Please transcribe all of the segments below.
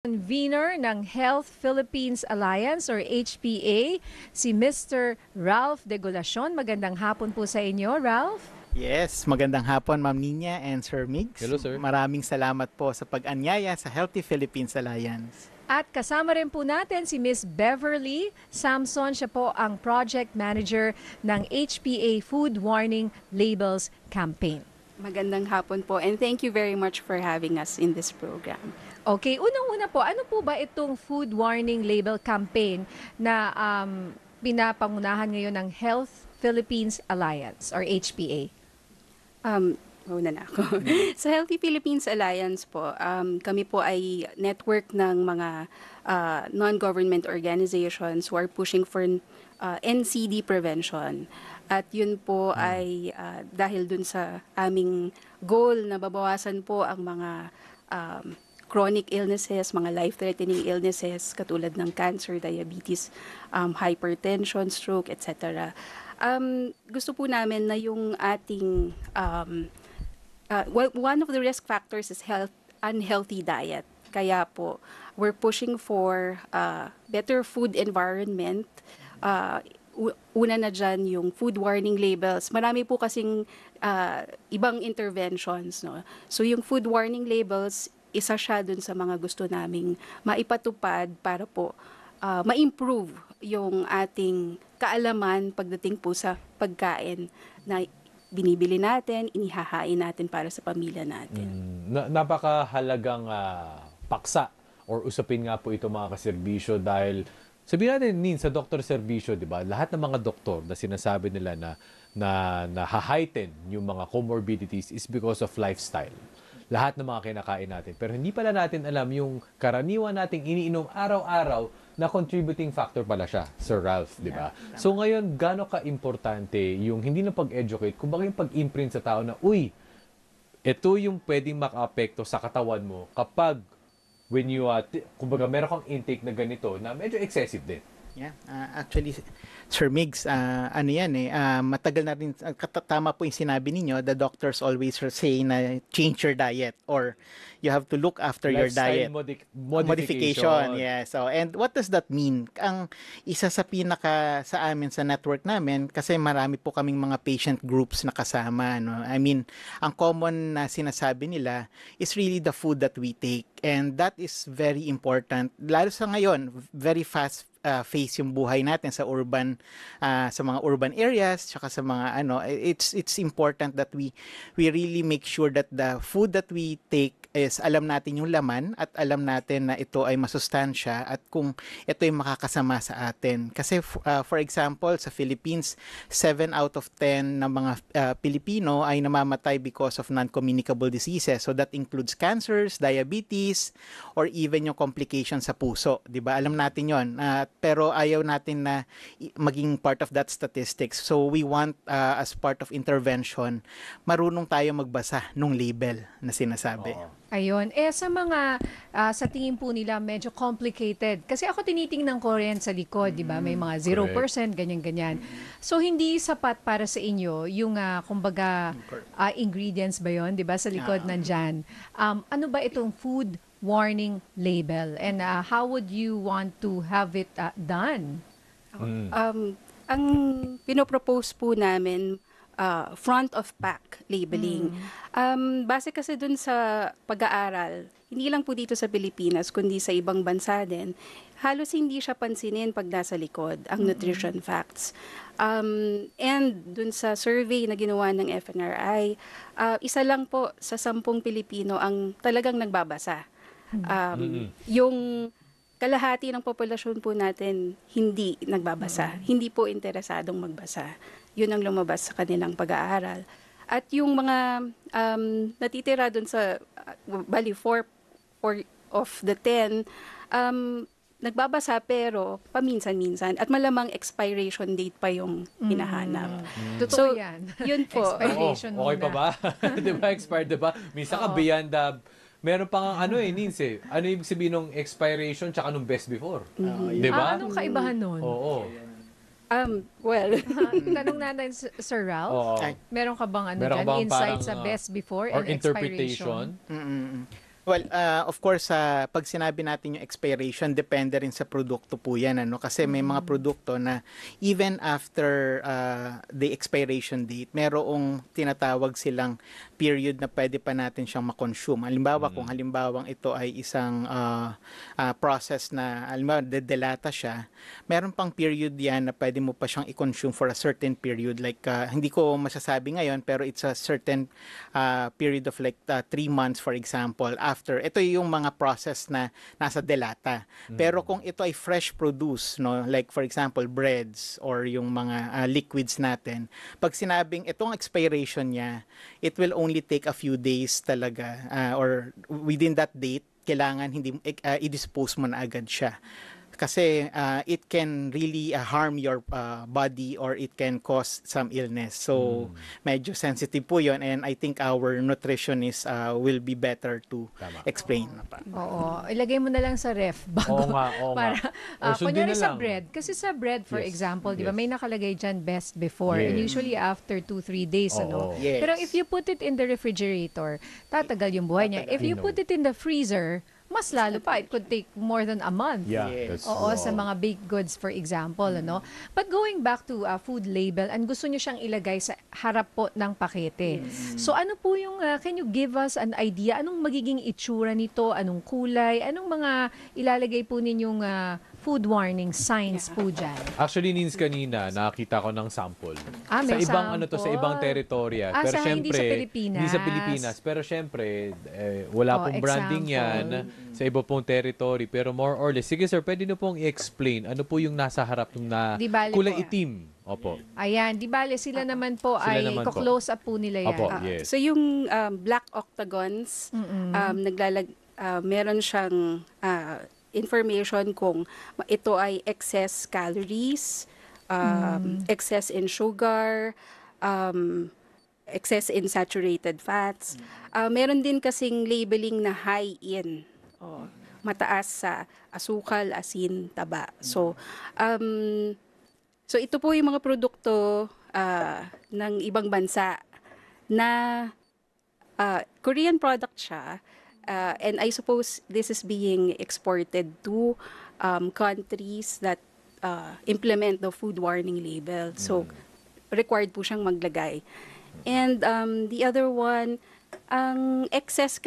Convener ng Health Philippines Alliance or HPA, si Mr. Ralph Degolacion. Magandang hapon po sa inyo, Ralph. Yes, magandang hapon Ma'am Nina and Sir Migs. Hello, sir. Maraming salamat po sa pag-anyaya sa Healthy Philippines Alliance. At kasama rin po natin si Miss Beverly Samson. Siya po ang Project Manager ng HPA Food Warning Labels Campaign. Magandang hapon po and thank you very much for having us in this program. Okay, unang-una po, ano po ba itong Food Warning Label Campaign na pinapangunahan ngayon ng Health Philippines Alliance or HPA? Una na ako. Sa Healthy Philippines Alliance po, kami po ay network ng mga non-government organizations who are pushing for NCD prevention. At yun po ay dahil dun sa aming goal na babawasan po ang mga chronic illnesses, mga life-threatening illnesses katulad ng cancer, diabetes, hypertension, stroke, etc. Gusto po namin na yung ating one of the risk factors is unhealthy diet. Kaya po, we're pushing for better food environment. Una na dyan yung food warning labels. Marami po kasing ibang interventions. No? So yung food warning labels, isa siya dun sa mga gusto naming maipatupad para po ma-improve yung ating kaalaman pagdating po sa pagkain na binibili natin, inihahain natin para sa pamilya natin. Napakahalagang paksa or usapin nga po ito mga kaserbisyo dahil sabihin natin sa doktor serbisyo, di ba? Lahat ng mga doktor na sinasabi nila na ha-heighten yung mga comorbidities is because of lifestyle. Lahat ng mga kinakain natin. Pero hindi pala natin alam yung karaniwan nating iniinom araw-araw na contributing factor pala siya, Sir Ralph, di ba? Yeah. So ngayon, gaano ka-importante yung hindi na pag-educate, kumbaga yung pag-imprint sa tao na, uy, ito yung pwedeng maka-apekto sa katawan mo kapag when you, kumbaga meron kang intake na ganito na medyo excessive din. Yeah, actually, Sir Migs, ano yan matagal na rin, tama po yung sinabi ninyo, the doctors always say na change your diet or you have to look after your diet. Modification. Yeah. So, and what does that mean? Ang isa sa pinaka sa amin sa network namin, kasi marami po kaming mga patient groups na kasama. No? I mean, ang common na sinasabi nila is really the food that we take. And that is very important. Lalo sa ngayon, very fast face yung buhay natin sa urban sa mga urban areas tsaka sa mga it's important that we really make sure that the food that we take is alam natin yung laman at alam natin na ito ay masustansya at kung ito ay makakasama sa atin. Kasi for example, sa Philippines, 7 out of 10 ng mga Pilipino ay namamatay because of non-communicable diseases. So that includes cancers, diabetes, or even yung complications sa puso. 'Di ba? Alam natin 'yon. Pero ayaw natin na maging part of that statistics. So we want as part of intervention, marunong tayo magbasa ng label na sinasabi. Ayun. Sa mga, sa tingin po nila, medyo complicated. Kasi ako tinitingnan ko rin sa likod, di ba? May mga 0%, ganyan-ganyan. So, hindi sapat para sa inyo yung, kumbaga, ingredients ba yon, di ba? Sa likod nandyan. Ano ba itong food warning label? And how would you want to have it done? Ang pinopropose po namin, front of pack labeling. Base kasi dun sa pag-aaral, hindi lang po dito sa Pilipinas, kundi sa ibang bansa din, halos hindi siya pansinin pag nasa likod, ang nutrition facts. And dun sa survey na ginawa ng FNRI, isa lang po sa 10 Pilipino ang talagang nagbabasa. Yung kalahati ng populasyon po natin hindi nagbabasa, hindi po interesadong magbasa. Yun ang lumabas sa kanilang pag-aaral. At yung mga natitira dun sa, bali 4 of the 10, nagbabasa pero paminsan-minsan at malamang expiration date pa yung hinahanap. Totoo yan. Yun po. Expiration Okay pa ba? Di ba? Expired, di ba? Minsan ka beyond meron pang ano Nins Ano ibig sabihin ng expiration tsaka nung best before? Di ba? Anong kaibahan nun? Oo. Well, Tanong natin, Sir Ralph, Oo. meron ka bang Meron ka bang insight parang, sa best before or and expiration? interpretation? Well, of course, pag sinabi natin yung expiration, depende rin sa produkto po yan. Ano? Kasi may mga produkto na even after the expiration date, merong tinatawag silang period na pwede pa natin siyang makonsume. Halimbawa, kung halimbawang ito ay isang process na, halimbawa, dedelata siya, meron pang period yan na pwede mo pa siyang i-consume for a certain period. Like, hindi ko masasabi ngayon, pero it's a certain period of like 3 months, for example, after. Ito yung mga process na nasa delata. Pero kung ito ay fresh produce, no, like for example, breads or yung mga liquids natin, pag sinabing itong expiration niya, it will only take a few days talaga or within that date, kailangan hindi i-dispose mo na agad siya. Kasi it can really harm your body or it can cause some illness. So, medyo sensitive po yun and I think our nutritionist will be better to Tama. explain. Oo, ilagay mo na lang sa ref bago. Oo nga. Para, Or sundin kunyari na sa lang. bread. Kasi sa bread, for Yes, example, di ba, yes. may nakalagay dyan best before. And Yes. usually after 2-3 days, ano. Oo. Yes. Pero if you put it in the refrigerator, tatagal yung buhay niya. If you put it in the freezer, mas lalo pa. It could take more than a month. Yeah, Yes. that's Oo, sa mga baked goods, for example, ano. But going back to food label, and gusto nyo siyang ilagay sa harap po ng pakete. So ano po yung, can you give us an idea? Anong magiging itsura nito? Anong kulay? Anong mga ilalagay po ninyong food warning signs po dyan? Actually, Nins, kanina, nakakita ko ng sample. May sa ibang ano to, sa sample. ibang teritorya. Pero Hindi syempre, sa Pilipinas. Hindi sa Pilipinas. Pero syempre, wala pong branding yan sa iba pong territory. Pero more or less, sige sir, pwede nyo pong i-explain ano po yung nasa harap na Di bale kulay po. itim. Opo. Ayan, di bale, sila naman po Sila ay naman po. close up po nila yan. Opo. Yes. So yung black octagons, meron siyang information kung ito ay excess calories, excess in sugar, excess in saturated fats. Meron din kasing labeling na high in, mataas sa asukal, asin, taba. So ito po yung mga produkto ng ibang bansa na Korean product siya. And I suppose this is being exported to countries that implement the food warning label. So, required po siyang maglagay. And the other one, ang excess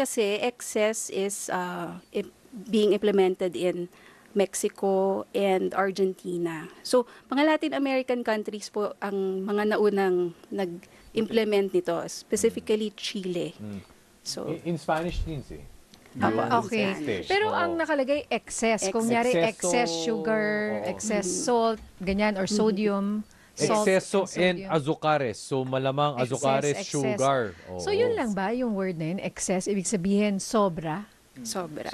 is being implemented in Mexico and Argentina. So, mga Latin American countries po ang mga naunang nag-implement nito, specifically Chile. So, In Spanish, Nins eh. Okay. Fish. Pero Oo. ang nakalagay excess. Kung Excess. nyari Exceso, excess sugar, oo. excess salt, ganyan, or sodium. Salt Exceso and sodium. azucares. So malamang azucares, Excess. sugar. So Oo. yun lang ba yung word na yun? Excess, ibig sabihin sobra? sobra.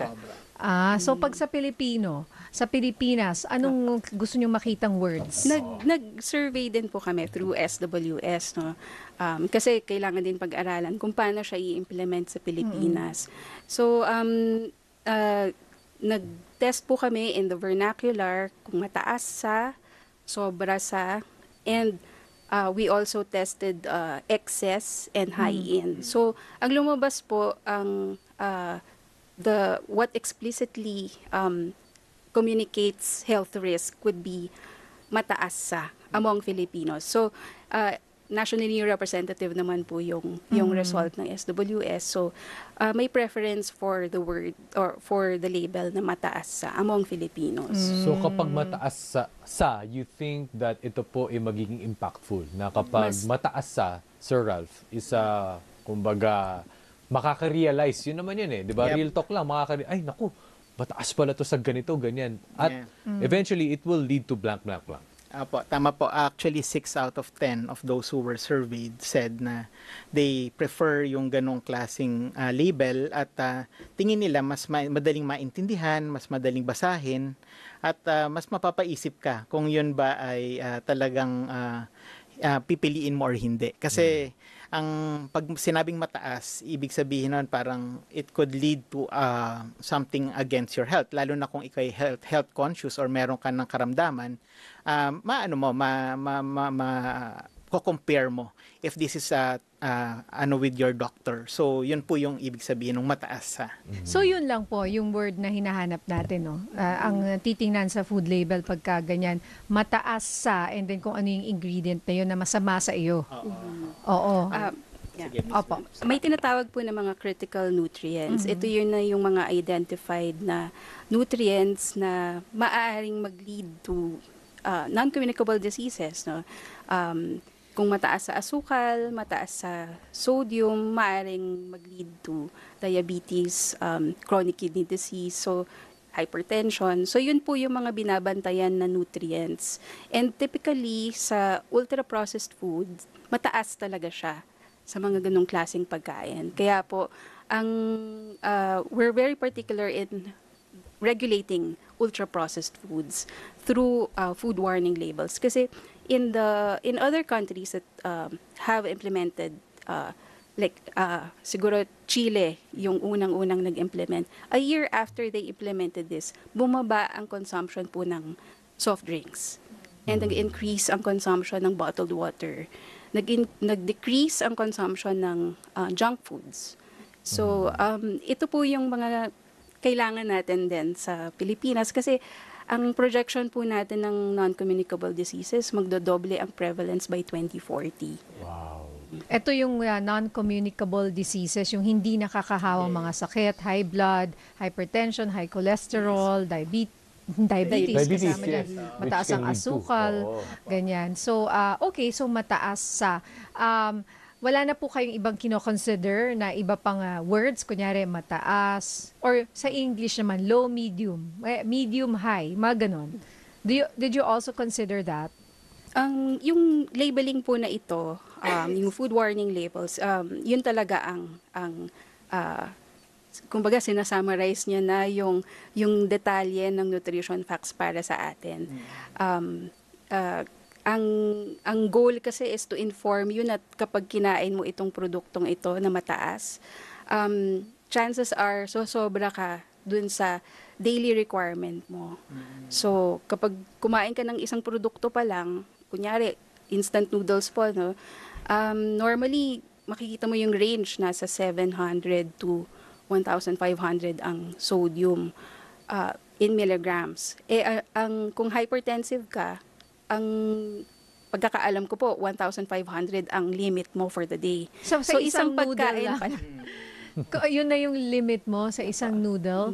So pag sa Pilipino, sa Pilipinas, anong gusto nyo makitang words? Nag-survey din po kami through SWS, no? Kasi kailangan din pag-aralan kung paano siya i-implement sa Pilipinas. So, nag-test po kami in the vernacular kung mataas sa, sobra sa, and we also tested excess and high in. So, ang lumabas po, ang what explicitly communicates health risk would be mataas sa among Filipinos. So, nationally representative naman po yung result ng SWS. So, may preference for the word or for the label na mataas sa among Filipinos. So kapag mataas sa, you think that ito po ay magiging impactful? Na kapag mataas sa, Sir Ralph, isa, kumbaga, makaka-realize. Yun naman yun eh. Di ba? Yep. Real talk lang. Ay, naku, mataas pala to sa ganito, ganyan. At Yeah. eventually, it will lead to blank. Apo, tama po. Actually, 6 out of 10 of those who were surveyed said na they prefer yung ganong klaseng label at tingin nila mas madaling maintindihan, mas madaling basahin at mas mapapaisip ka kung yun ba ay talagang pipiliin mo or hindi. Kasi ang pag sinabing mataas, ibig sabihin nun parang it could lead to something against your health. Lalo na kung ikaw ay health conscious or meron ka ng karamdaman, ko-compare mo if this is with your doctor. So yun po yung ibig sabihin ng mataas sa. So yun lang po yung word na hinahanap natin, no. Ang titingnan sa food label pagka ganyan, mataas sa, and then kung ano yung ingredient na yun na masama sa iyo. Oo. Yeah. Sige, Miss Opo. Babs. May tinatawag po na mga critical nutrients. Ito yun na yung mga identified na nutrients na maaaring mag-lead to non-communicable diseases. No? Kung mataas sa asukal, mataas sa sodium, maaaring mag-lead to diabetes, chronic kidney disease, so hypertension. So yun po yung mga binabantayan na nutrients. And typically sa ultra-processed food, mataas talaga siya sa mga ganong klaseng pagkain. Kaya po, we're very particular in regulating ultra-processed foods through food warning labels. Kasi in other countries that have implemented, siguro Chile, yung unang-unang nag-implement, a year after they implemented this, bumaba ang consumption po ng soft drinks. And nag-increase ang consumption ng bottled water. Nag-decrease ang consumption ng junk foods. So, ito po yung mga kailangan natin din sa Pilipinas kasi ang projection po natin ng non-communicable diseases, magdodoble ang prevalence by 2040. Wow. Ito yung non-communicable diseases, yung hindi nakakahawang mga sakit, high blood, hypertension, high cholesterol, diabetes kasama yes. dyan. Mataas Which can ang lead to. asukal, Oo. ganyan. So, okay, so mataas sa... wala na po kayong ibang kino-consider na iba pang words, kunyari mataas, or sa English naman, low, medium, medium, high, mga ganon. Did you also consider that? Yung labeling po na ito, yung food warning labels, yun talaga kumbaga sinasummarize niya na yung detalye ng nutrition facts para sa atin. Ang goal kasi is to inform you na kapag kinain mo itong produktong ito na mataas, chances are sobra ka dun sa daily requirement mo. So, kapag kumain ka ng isang produkto pa lang, kunyari, instant noodles po, no? Normally, makikita mo yung range nasa 700 to 1,500 ang sodium in milligrams. Kung hypertensive ka, ang pagkakaalam ko po, 1,500 ang limit mo for the day. So, sa isang noodle lang. pa lang. Yun na yung limit mo sa isang noodle.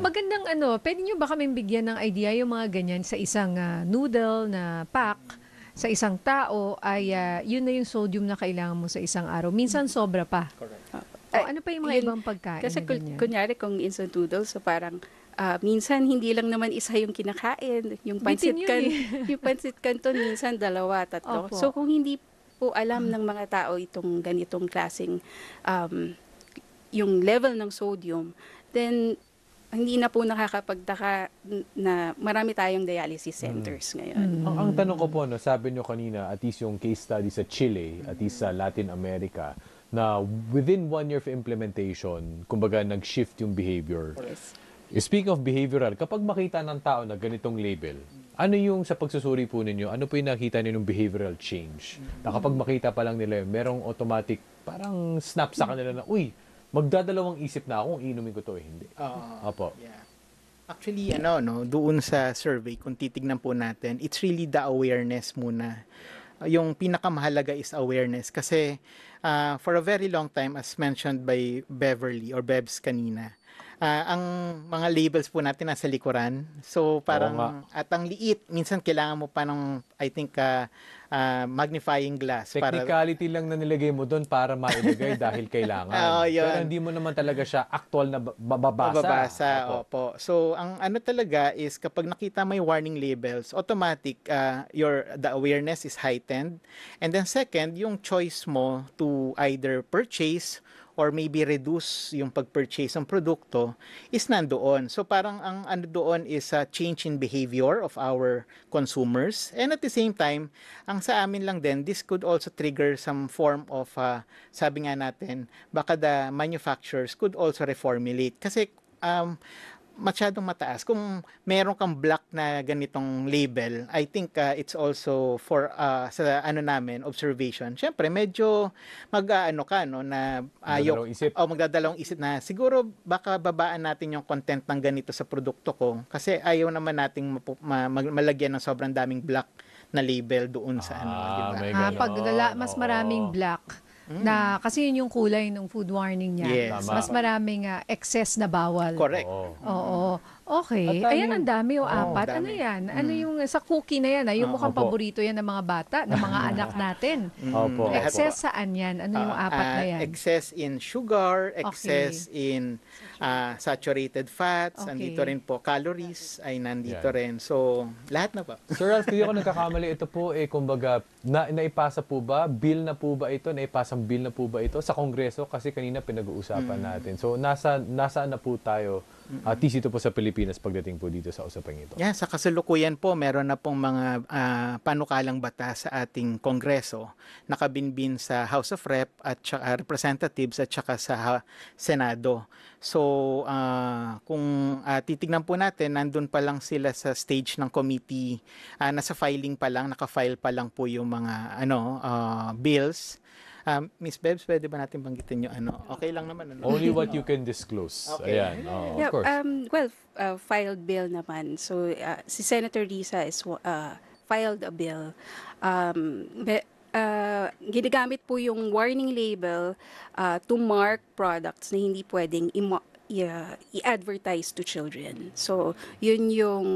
Magandang pwede nyo ba kaming bigyan ng idea yung mga ganyan sa isang noodle na pack sa isang tao ay yun na yung sodium na kailangan mo sa isang araw. Minsan sobra pa. Ano pa yung mga ibang pagkain Kasi na ganyan? kunyari kung instant noodles, so parang minsan hindi lang naman isa yung kinakain. Yung pancit Bitin yun can, yung pancit canton minsan 2, 3. Opo. So kung hindi po alam ng mga tao itong ganitong klaseng yung level ng sodium, then hindi na po nakakapagtaka na marami tayong dialysis centers ngayon. Ang tanong ko po, sabi nyo kanina, at least yung case study sa Chile, at least sa Latin America, na within 1 year of implementation, kumbaga nag-shift yung behavior. Yes. Speaking of behavioral, kapag makita ng tao na ganitong label, ano yung sa pagsusuri po ninyo, ano po yung nakita niyo ng behavioral change? Na kapag makita pa lang nila yun, merong automatic, parang snap sa kanila na, uy, magdadalawang isip na ako kung inumin ko to hindi. Opo. Yeah. Actually, doon sa survey, kung titignan po natin, it's really the awareness muna. Yung pinakamahalaga is awareness kasi for a very long time, as mentioned by Beverly or Bebs kanina, ang mga labels po natin nasa likuran. So parang at ang liit, minsan kailangan mo pa ng I think magnifying glass Technicality lang na nilagay mo doon para mailagay dahil kailangan. Yun. Pero hindi mo naman talaga siya actual na babasa. Opo. So ang ano talaga is kapag nakita may warning labels, automatic the awareness is heightened. And then second, yung choice mo to either purchase or maybe reduce yung pag-purchase ng produkto is nandoon. So parang ang ano doon is a change in behavior of our consumers. And at the same time, ang sa amin lang din, this could also trigger some form of, sabi nga natin, baka the manufacturers could also reformulate. Kasi masyadong mataas. Kung meron kang black na ganitong label, I think it's also for sa ano namin observation. Syempre medyo mag-ano ka no na Magdadalawang isip. magdadalawang isip na siguro baka babaan natin yung content ng ganito sa produkto ko kasi ayaw naman nating malagyan ng sobrang daming black na label doon sa ano, di ba? may Ah, ganon. pag mas maraming black na kasi yun yung kulay ng food warning niya. Yes. Tama. Mas maraming excess na bawal. Correct. Oo. Oo. Okay. At Ayan, ang dami o apat. dami. Ano yan? Ano yung sa cookie na yan? Yung mukhang Opo. paborito yan ng mga bata, ng mga anak natin. Opo. Excess saan yan? Ano yung apat na yan? Excess in sugar, excess in saturated fats, Okay. andito rin po calories ay nandito Yan. rin. So, lahat na po. Sir Ralph, hindi ako nagkakamali. Ito po, kumbaga, naipasa po ba? Bill na po ba ito? Naipasang bill na po ba ito sa Kongreso? Kasi kanina pinag-uusapan natin. So, nasaan na po tayo, at least ito po sa Pilipinas pagdating po dito sa usapang ito? Yeah, sa kasalukuyan po, meron na pong mga panukalang batas sa ating Kongreso, nakabinbin sa House of Rep at Representatives at saka sa Senado. So, kung titignan po natin, nandun pa lang sila sa stage ng committee, nasa filing pa lang, naka-file pa lang po yung mga bills. Miss Bebs, pwede ba natin banggitin yung ano? Okay lang naman. Ano? Only what you can disclose. Okay. Ayan. Of Yeah, course. filed bill naman. So, si Senator Risa is filed a bill. Ginagamit po yung warning label to mark products na hindi pwedeng i-advertise to children. So, yun yung,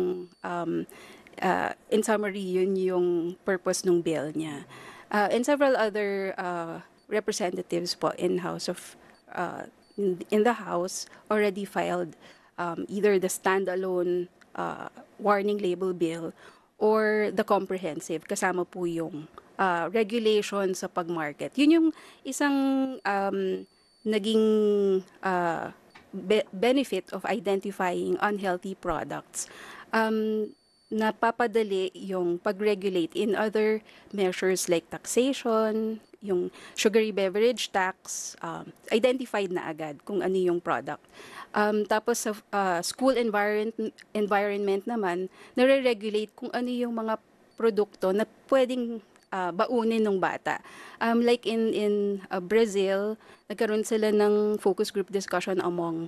in summary, yun yung purpose ng bill niya. And several other representatives po in the House already filed either the standalone warning label bill or the comprehensive, kasama po yung regulation sa pag-market. Yun yung isang naging benefit of identifying unhealthy products. Napapadali yung pag-regulate in other measures like taxation, yung sugary beverage tax, identified na agad kung ano yung product. Tapos sa school environment naman, nare-regulate kung ano yung mga produkto na pwedeng baunin ng bata. Like in Brazil, nagkaroon sila ng focus group discussion among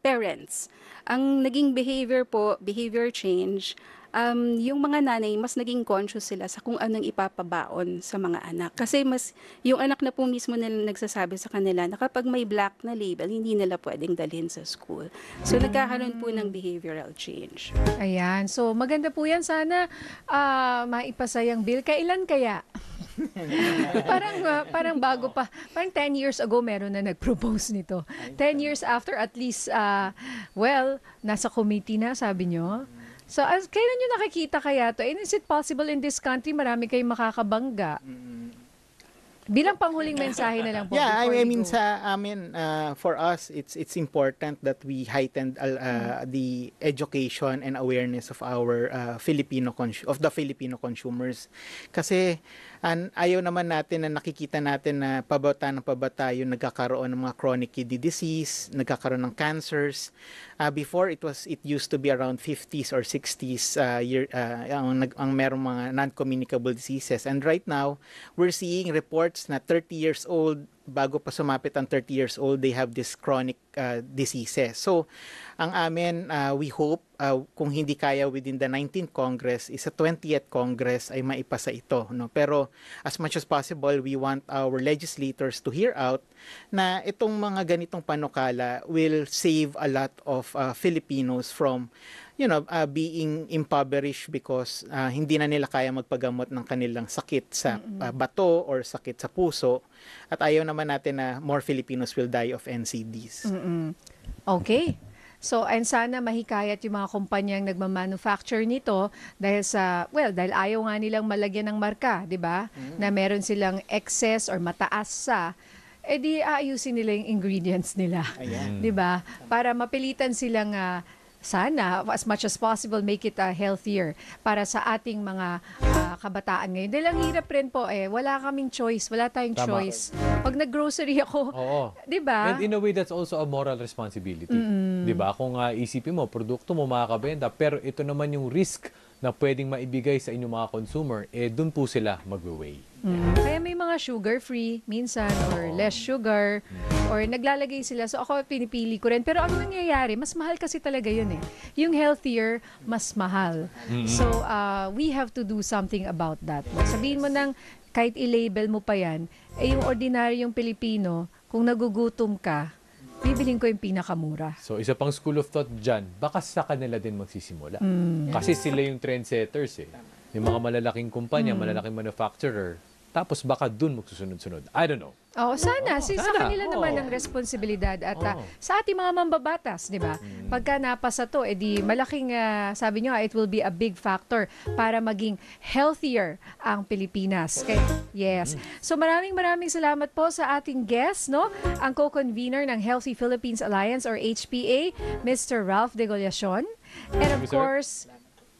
parents. Ang naging behavior change, yung mga nanay, mas naging conscious sila sa kung anong ipapabaon sa mga anak. Kasi yung anak na po mismo nila nagsasabi sa kanila na kapag may black na label, hindi nila pwedeng dalhin sa school. So, nagkakaroon po ng behavioral change. Ayan. So, maganda po yan. Sana maipasa yung bill. Kailan kaya? parang bago pa. Parang 10 years ago meron na nag-propose nito. 10 years after at least, nasa committee na, sabi nyo. So, kailan nyo nakikita kaya to? And is it possible in this country marami kayong makakabangga? Bilang panghuling mensahe na lang po. Yeah, before I we mean go. for us it's important that we heighten the education and awareness of our the Filipino consumers kasi ayaw naman natin na nakikita natin na pabata yung nagkakaroon ng mga chronic kidney disease, nagkakaroon ng cancers. Before it used to be around 50s or 60s ang merong mga non-communicable diseases, and right now we're seeing reports na 30 years old, bago pa sumapit ang 30 years old, they have this chronic diseases. So, ang amin, we hope, kung hindi kaya within the 19th Congress, sa 20th Congress ay maipasa ito. No? Pero, as much as possible, we want our legislators to hear out na itong mga ganitong panukala will save a lot of Filipinos from being impoverished because hindi na nila kaya magpagamot ng kanilang sakit sa bato or sakit sa puso. At ayaw naman natin na more Filipinos will die of NCDs. Okay. So, and sana mahikayat yung mga kumpanyang nagmamanufacture nito dahil dahil ayaw nga nilang malagyan ng marka, di ba? Na meron silang excess or mataas sa, di aayusin nila yung ingredients nila. Ayan. Di ba? Para mapilitan silang sana as much as possible make it healthier para sa ating mga kabataan ngayon. Dahil ang hirap rin po wala kaming choice, wala tayong Tama. choice. Pag nag-grocery ako, Oo. 'di ba? And in a way, that's also a moral responsibility. Di ba? Kung isipin mo, produkto mo makakabenta, pero ito naman yung risk na pwedeng maibigay sa inyong mga consumer, dun po sila mag-weigh. Kaya may mga sugar-free minsan or less sugar or naglalagay sila. So ako pinipili ko rin. Pero ang nangyayari, mas mahal kasi talaga yun eh. Yung healthier, mas mahal. So we have to do something about that. Sabihin mo nang kahit i-label mo pa yan, yung ordinaryong Pilipino, kung nagugutom ka, bibiling ko yung pinakamura. So, isa pang school of thought dyan, baka sa kanila din magsisimula. Kasi sila yung trendsetters eh. Yung mga malalaking kumpanya, malalaking manufacturer, tapos baka dun magsusunod-sunod. I don't know. Sana. Sa sana. kanila naman ang responsibilidad at sa ating mga mambabatas, di ba? Pagka napasa to, edi malaking, sabi nyo, it will be a big factor para maging healthier ang Pilipinas. Okay? Yes. So maraming salamat po sa ating guest, no? Ang co-convener ng Healthy Philippines Alliance or HPA, Mr. Ralph De Goliacion. And of Thank you, sir. course,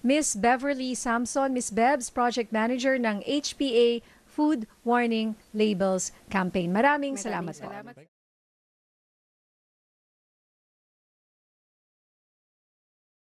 Miss Beverly Samson, Miss Bebs, Project Manager ng HPA Food Warning Labels Campaign. Maraming salamat po. Salamat.